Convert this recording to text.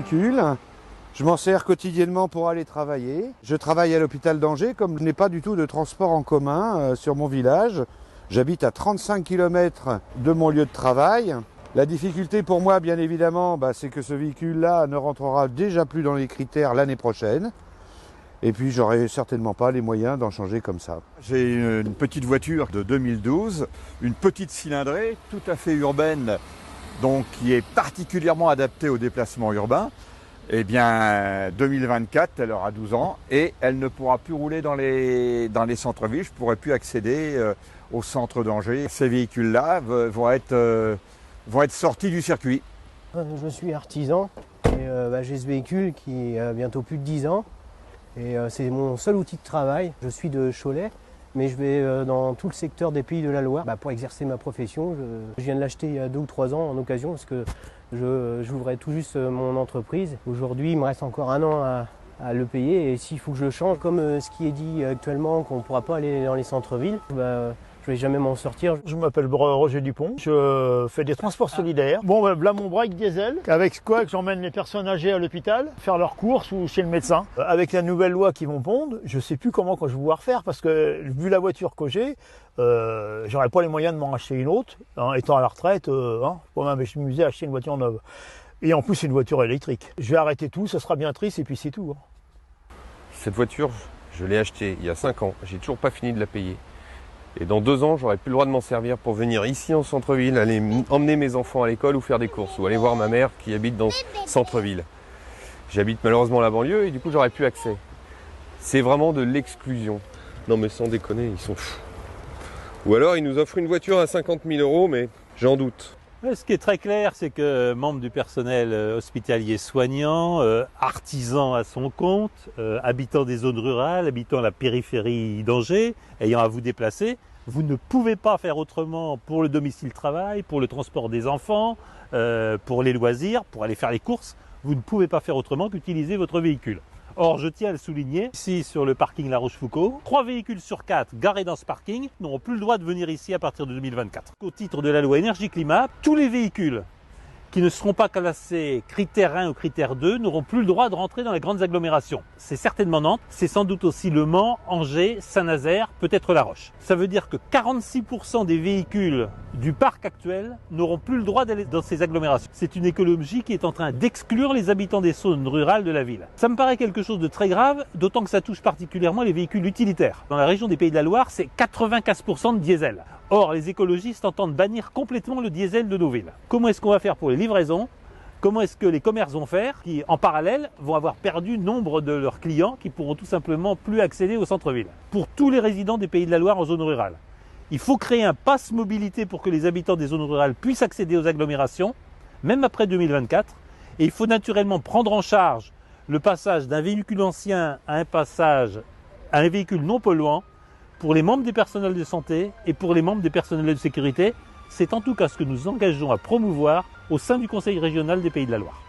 véhicule. Je m'en sers quotidiennement pour aller travailler. Je travaille à l'hôpital d'Angers, comme je n'ai pas du tout de transport en commun sur mon village. J'habite à 35 km de mon lieu de travail. La difficulté pour moi, bien évidemment, c'est que ce véhicule-là ne rentrera déjà plus dans les critères l'année prochaine. Et puis, j'aurai certainement pas les moyens d'en changer comme ça. J'ai une petite voiture de 2012, une petite cylindrée, tout à fait urbaine, donc qui est particulièrement adaptée aux déplacements urbains. Eh bien, 2024, elle aura 12 ans et elle ne pourra plus rouler dans les centres-villes. Je ne pourrai plus accéder au centre d'Angers. Ces véhicules-là vont être sortis du circuit. Je suis artisan et j'ai ce véhicule qui a bientôt plus de 10 ans. Et c'est mon seul outil de travail. Je suis de Cholet, mais je vais dans tout le secteur des Pays de la Loire pour exercer ma profession. Je viens de l'acheter il y a 2 ou 3 ans en occasion parce que j'ouvrais tout juste mon entreprise. Aujourd'hui, il me reste encore 1 an à le payer et s'il faut que je le change, comme ce qui est dit actuellement qu'on ne pourra pas aller dans les centres-villes, je vais jamais m'en sortir. Je m'appelle Roger Dupont, je fais des transports solidaires. Bon, là mon break diesel, avec quoi que j'emmène les personnes âgées à l'hôpital, faire leurs courses ou chez le médecin. Avec la nouvelle loi qui vont pondre, je sais plus comment je vais pouvoir faire parce que vu la voiture que j'ai, j'aurais pas les moyens de m'en acheter une autre. Étant à la retraite, pour m'amuser à acheter une voiture neuve. Et en plus, c'est une voiture électrique. Je vais arrêter tout, ça sera bien triste et puis c'est tout. Cette voiture, je l'ai achetée il y a 5 ans, j'ai toujours pas fini de la payer. Et dans 2 ans, j'aurai plus le droit de m'en servir pour venir ici en centre-ville, aller emmener mes enfants à l'école ou faire des courses, ou aller voir ma mère qui habite dans centre-ville. J'habite malheureusement la banlieue et du coup, j'aurai plus accès. C'est vraiment de l'exclusion. Non mais sans déconner, ils sont fous. Ou alors, ils nous offrent une voiture à 50 000 €, mais j'en doute. Ce qui est très clair, c'est que membres du personnel hospitalier soignant, artisan à son compte, habitant des zones rurales, habitant la périphérie d'Angers, ayant à vous déplacer, vous ne pouvez pas faire autrement pour le domicile-travail, pour le transport des enfants, pour les loisirs, pour aller faire les courses. Vous ne pouvez pas faire autrement qu'utiliser votre véhicule. Or, je tiens à le souligner, ici sur le parking La Rochefoucauld, 3 véhicules sur 4 garés dans ce parking n'auront plus le droit de venir ici à partir de 2024. Au titre de la loi énergie-climat, tous les véhicules qui ne seront pas classés critère 1 ou critère 2 n'auront plus le droit de rentrer dans les grandes agglomérations. C'est certainement Nantes, c'est sans doute aussi Le Mans, Angers, Saint-Nazaire, peut-être La Roche. Ça veut dire que 46% des véhicules du parc actuel n'auront plus le droit d'aller dans ces agglomérations. C'est une écologie qui est en train d'exclure les habitants des zones rurales de la ville. Ça me paraît quelque chose de très grave, d'autant que ça touche particulièrement les véhicules utilitaires. Dans la région des Pays de la Loire, c'est 95% de diesel. Or, les écologistes entendent bannir complètement le diesel de nos villes. Comment est-ce qu'on va faire pour les livraisons? Comment est-ce que les commerces vont faire qui, en parallèle, vont avoir perdu nombre de leurs clients qui pourront tout simplement plus accéder au centre-ville? Pour tous les résidents des Pays de la Loire en zone rurale, il faut créer un pass mobilité pour que les habitants des zones rurales puissent accéder aux agglomérations, même après 2024. Et il faut naturellement prendre en charge le passage d'un véhicule ancien à un véhicule non polluant pour les membres des personnels de santé et pour les membres des personnels de sécurité. C'est en tout cas ce que nous engageons à promouvoir au sein du Conseil régional des Pays de la Loire.